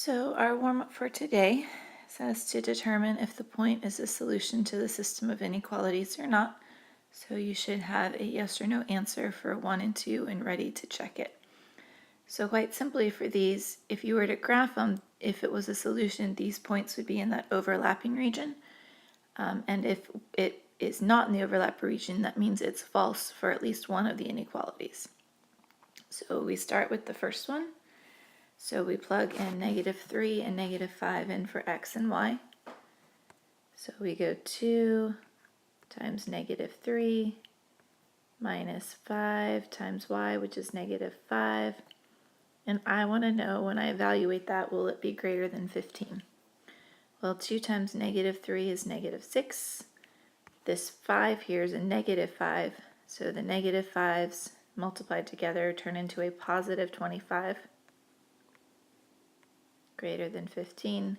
So our warm-up for today says to determine if the point is a solution to the system of inequalities or not. So you should have a yes or no answer for 1 and 2 and ready to check it. So quite simply for these, if you were to graph them, if it was a solution, these points would be in that overlapping region. And if it is not in the overlap region, that means it's false for at least one of the inequalities. So we start with the first one. So we plug in -3 and -5 in for x and y. So we go 2 times -3 minus 5 times y, which is -5. And I want to know, when I evaluate that, will it be greater than 15? Well, 2 times -3 is -6. This 5 here is a -5, so the -5's multiplied together turn into a positive 25. Greater than 15.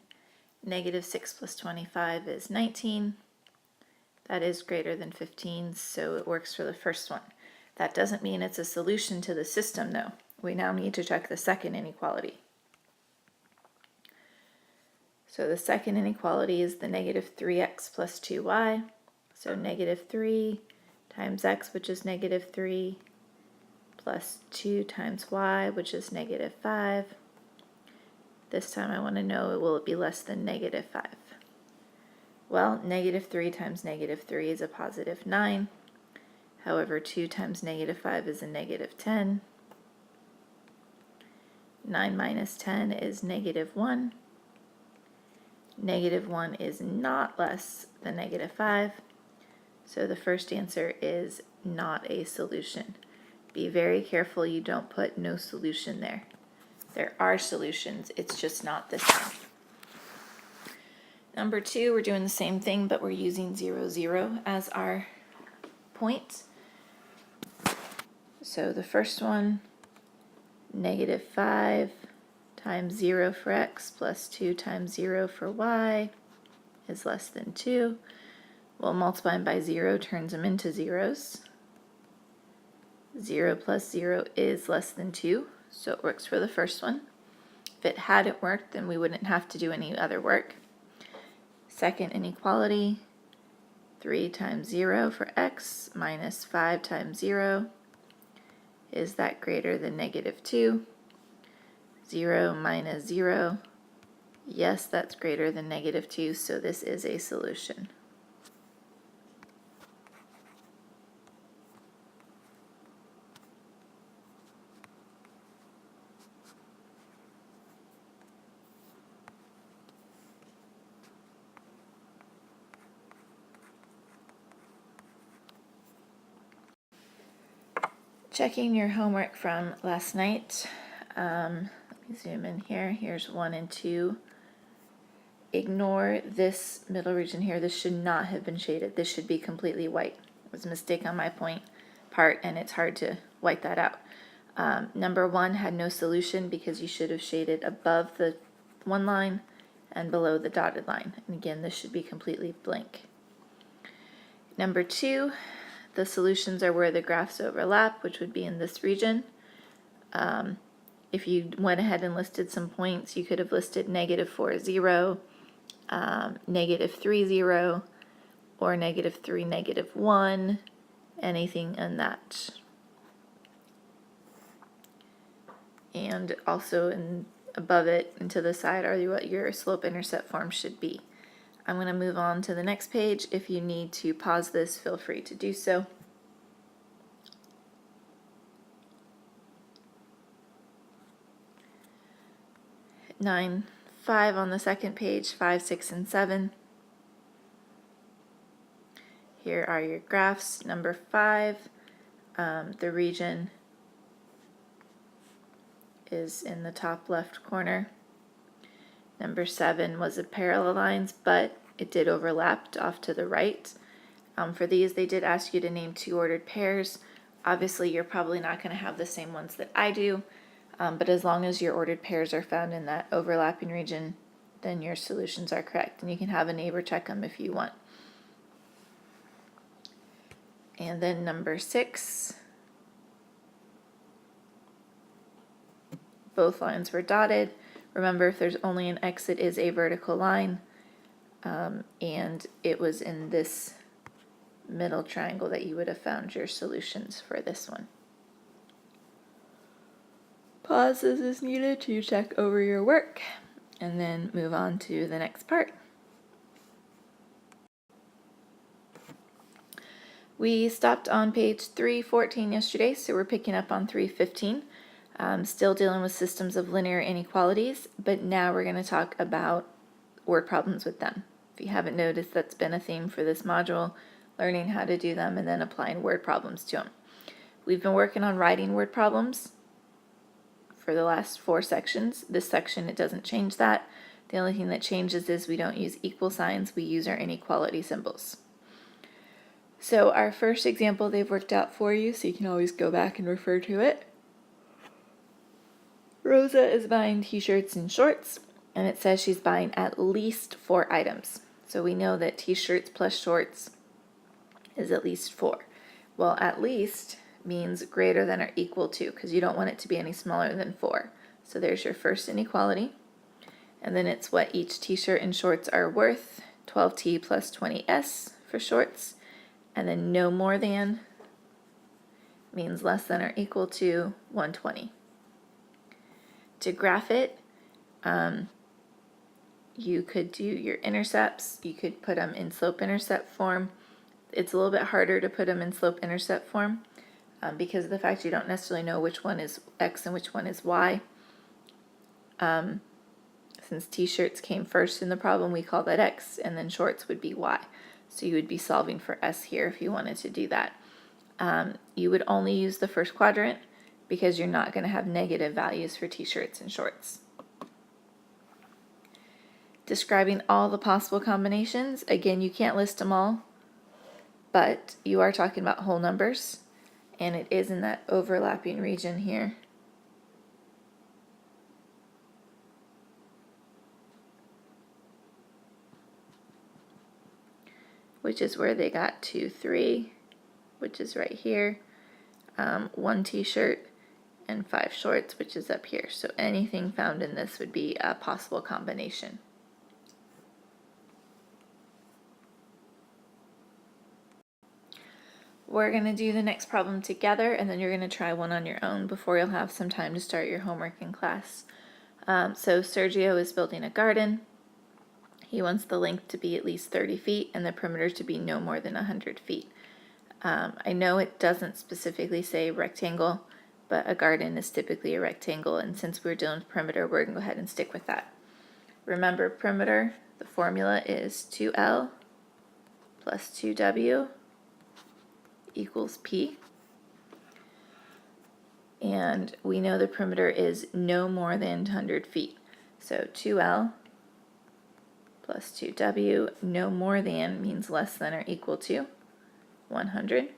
-6 plus 25 is 19. That is greater than 15, so it works for the first one. That doesn't mean it's a solution to the system, though. We now need to check the second inequality. So the second inequality is the -3x plus 2y. So -3 times x, which is -3, plus 2 times y, which is -5. This time I want to know, will it be less than -5? Well, -3 times -3 is a positive 9. However, 2 times -5 is a -10. 9 minus 10 is -1. -1 is not less than -5. So the first answer is not a solution. Be very careful you don't put no solution there. There are solutions, it's just not this one. Number 2, we're doing the same thing, but we're using 0, 0 as our point. So the first one, -5 times 0 for x plus 2 times 0 for y is less than 2. Well, multiplying by 0 turns them into zeros. 0 plus 0 is less than 2, so it works for the first one. If it hadn't worked, then we wouldn't have to do any other work. Second inequality, 3 times 0 for x minus 5 times 0. Is that greater than -2? 0 minus 0. Yes, that's greater than -2, so this is a solution. Checking your homework from last night. Let me zoom in here. Here's 1 and 2. Ignore this middle region here. This should not have been shaded. This should be completely white. It was a mistake on my part, and it's hard to white that out. Number 1 had no solution because you should have shaded above the one line and below the dotted line. And again, this should be completely blank. Number 2, the solutions are where the graphs overlap, which would be in this region. If you went ahead and listed some points, you could have listed -4, 0, -3, 0, or -3, -1, anything in that. And also above it and to the side are what your slope-intercept form should be. I'm going to move on to the next page. If you need to pause this, feel free to do so. Nine, 5 on the second page, 5, 6, and 7. Here are your graphs. Number 5, the region is in the top left corner. Number 7 was a parallel lines, but it did overlap off to the right. For these, they did ask you to name 2 ordered pairs. Obviously, you're probably not going to have the same ones that I do, but as long as your ordered pairs are found in that overlapping region, then your solutions are correct. And you can have a neighbor check them if you want. And then number 6, both lines were dotted. Remember, if there's only an x, it is a vertical line, and it was in this middle triangle that you would have found your solutions for this one. Pause as is needed to check over your work, and then move on to the next part. We stopped on page 314 yesterday, so we're picking up on 315. Still dealing with systems of linear inequalities, but now we're going to talk about word problems with them. If you haven't noticed, that's been a theme for this module, learning how to do them and then applying word problems to them. We've been working on writing word problems for the last 4 sections. This section, it doesn't change that. The only thing that changes is we don't use equal signs, we use our inequality symbols. So our first example they've worked out for you, so you can always go back and refer to it. Rosa is buying t-shirts and shorts, and it says she's buying at least 4 items. So we know that t-shirts plus shorts is at least 4. Well, at least means greater than or equal to, because you don't want it to be any smaller than 4. So there's your first inequality. And then it's what each t-shirt and shorts are worth, 12t plus 20s for shorts. And then no more than means less than or equal to 120. To graph it, you could do your intercepts. You could put them in slope-intercept form. It's a little bit harder to put them in slope-intercept form because of the fact you don't necessarily know which one is x and which one is y. Since t-shirts came first in the problem, we call that x, and then shorts would be y. So you would be solving for s here if you wanted to do that. You would only use the first quadrant because you're not going to have negative values for t-shirts and shorts. Describing all the possible combinations. Again, you can't list them all, but you are talking about whole numbers, and it is in that overlapping region here. Which is where they got 2, 3, which is right here, 1 t-shirt, and 5 shorts, which is up here. So anything found in this would be a possible combination. We're going to do the next problem together, and then you're going to try one on your own before you'll have some time to start your homework in class. So Sergio is building a garden. He wants the length to be at least 30 feet and the perimeter to be no more than 100 feet. I know it doesn't specifically say rectangle, but a garden is typically a rectangle, and since we're dealing with perimeter, we're going to go ahead and stick with that. Remember perimeter, the formula is 2L plus 2W equals P. And we know the perimeter is no more than 100 feet. So 2L plus 2W, no more than means less than or equal to 100.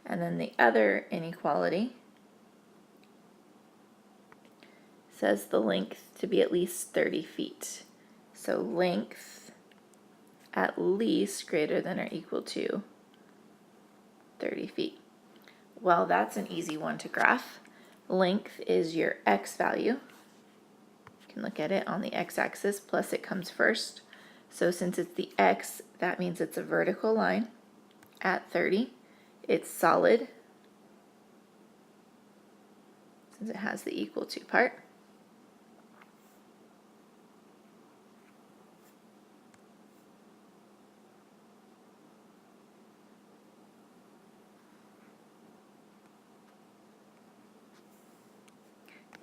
And then the other inequality says the length to be at least 30 feet. So length at least greater than or equal to 30 feet. Well, that's an easy one to graph. Length is your x value. You can look at it on the x-axis, plus it comes first. So since it's the x, that means it's a vertical line at 30. It's solid, since it has the equal to part.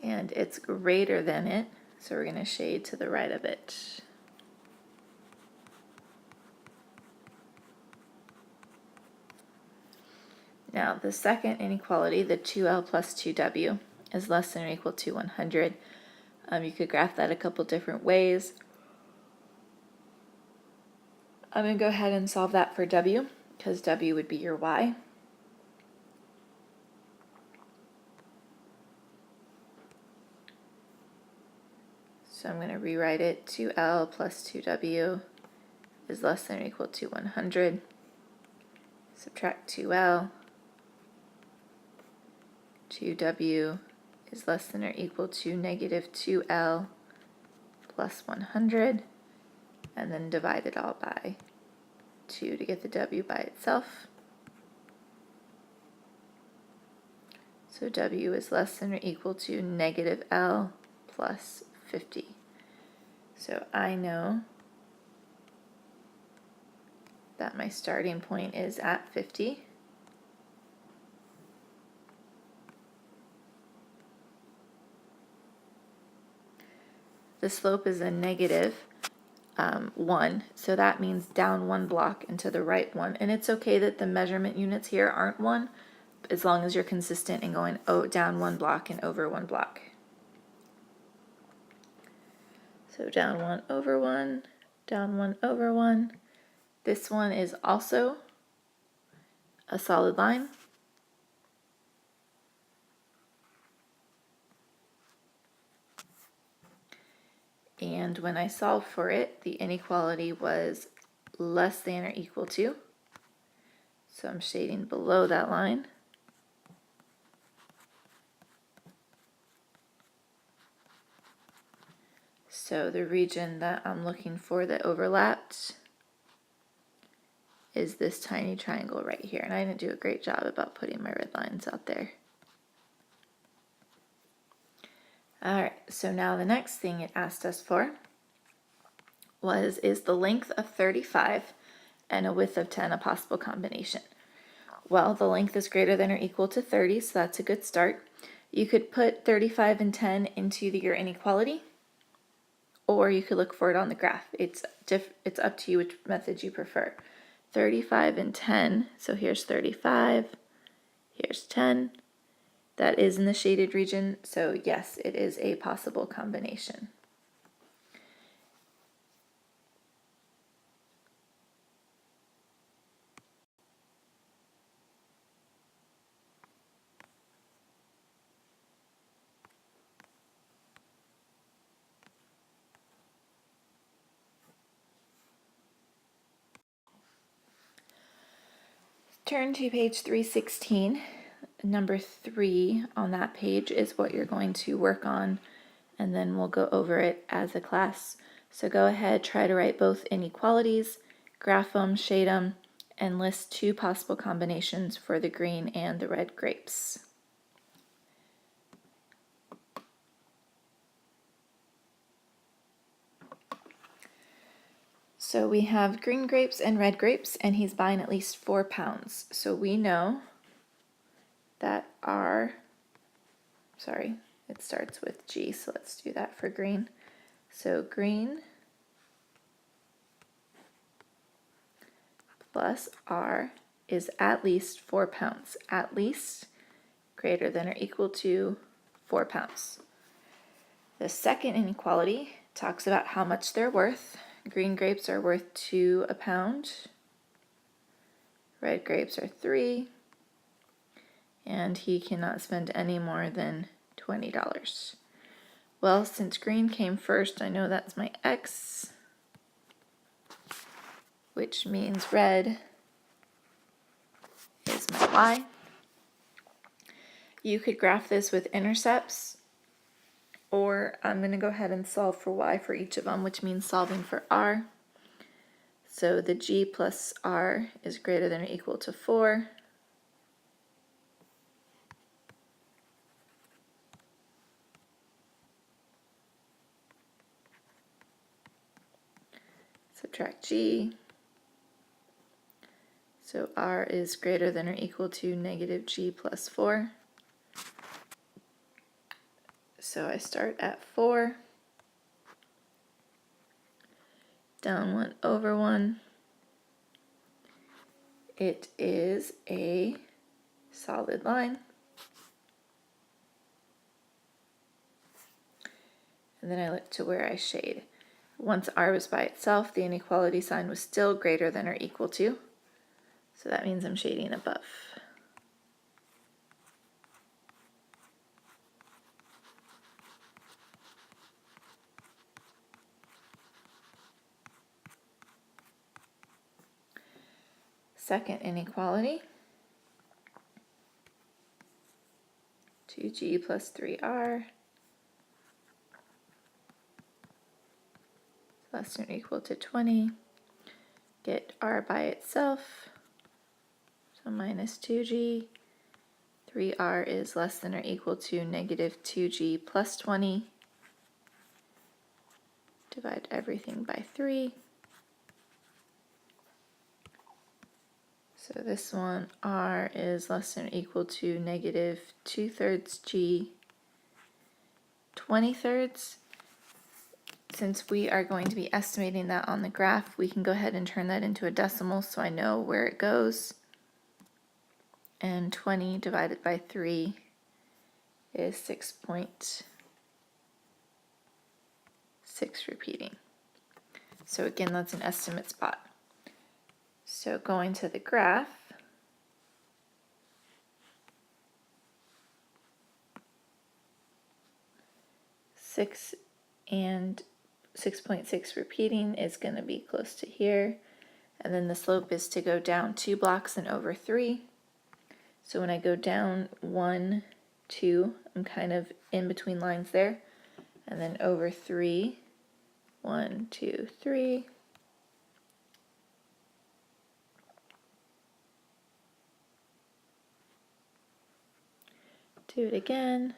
And it's greater than it, so we're going to shade to the right of it. Now, the second inequality, the 2L plus 2W, is less than or equal to 100. You could graph that a couple different ways. I'm going to go ahead and solve that for W, because W would be your Y. So I'm going to rewrite it. 2L plus 2W is less than or equal to 100. Subtract 2L. 2W is less than or equal to negative 2L plus 100, and then divide it all by 2 to get the W by itself. So W is less than or equal to negative L plus 50. So I know that my starting point is at 50. The slope is a negative 1, so that means down 1 block and to the right 1. And it's okay that the measurement units here aren't 1, as long as you're consistent in going down 1 block and over 1 block. So down 1 over 1, down 1 over 1. This one is also a solid line. And when I solved for it, the inequality was less than or equal to. So I'm shading below that line. So the region that I'm looking for that overlapped is this tiny triangle right here. And I didn't do a great job about putting my red lines out there. All right, so now the next thing it asked us for is the length of 35 and a width of 10 a possible combination? Well, the length is greater than or equal to 30, so that's a good start. You could put 35 and 10 into your inequality, or you could look for it on the graph. It's up to you which method you prefer. 35 and 10, so here's 35, here's 10. That is in the shaded region, so yes, it is a possible combination. Turn to page 316. Number 3 on that page is what you're going to work on, and then we'll go over it as a class. So go ahead, try to write both inequalities, graph them, shade them, and list 2 possible combinations for the green and the red grapes. So we have green grapes and red grapes, and he's buying at least 4 pounds. So we know that it starts with G, so let's do that for green. So green plus R is at least 4 pounds. At least greater than or equal to 4 pounds. The second inequality talks about how much they're worth. Green grapes are worth 2 a pound. Red grapes are 3. And he cannot spend any more than $20. Well, since green came first, I know that's my X, which means red is my Y. You could graph this with intercepts, or I'm going to go ahead and solve for Y for each of them, which means solving for R. So the G plus R is greater than or equal to 4. Subtract G. So R is greater than or equal to negative G plus 4. So I start at 4. Down 1 over 1. It is a solid line. And then I look to where I shade. Once R was by itself, the inequality sign was still greater than or equal to. So that means I'm shading above. Second inequality, 2G plus 3R less than or equal to 20. Get r by itself, so minus 2g. 3r is less than or equal to negative 2g plus 20. Divide everything by 3. So this one, r is less than or equal to negative 2/3 g 20/3. Since we are going to be estimating that on the graph, we can go ahead and turn that into a decimal so I know where it goes. And 20 divided by 3 is 6.6 repeating. So again, that's an estimate spot. So going to the graph, six and 6.6 repeating is going to be close to here. And then the slope is to go down 2 blocks and over 3. So when I go down 1, 2, I'm kind of in between lines there. And then over 3, 1, 2, 3. Do it again.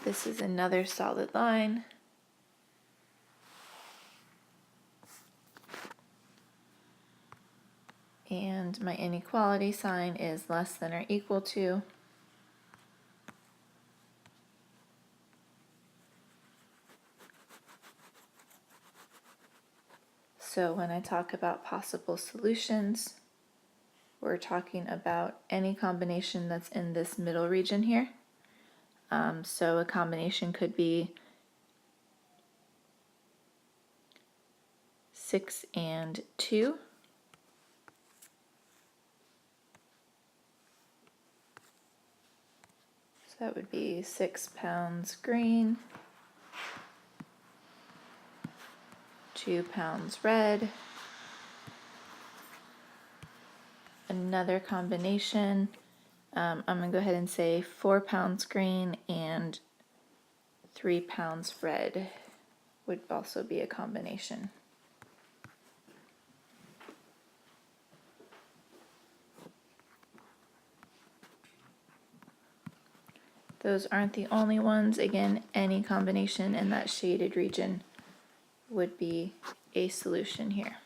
This is another solid line. And my inequality sign is less than or equal to. So when I talk about possible solutions, we're talking about any combination that's in this middle region here. So a combination could be 6 and 2. So that would be 6 pounds green, 2 pounds red. Another combination, I'm going to go ahead and say 4 pounds green and 3 pounds red would also be a combination. Those aren't the only ones. Again, any combination in that shaded region would be a solution here.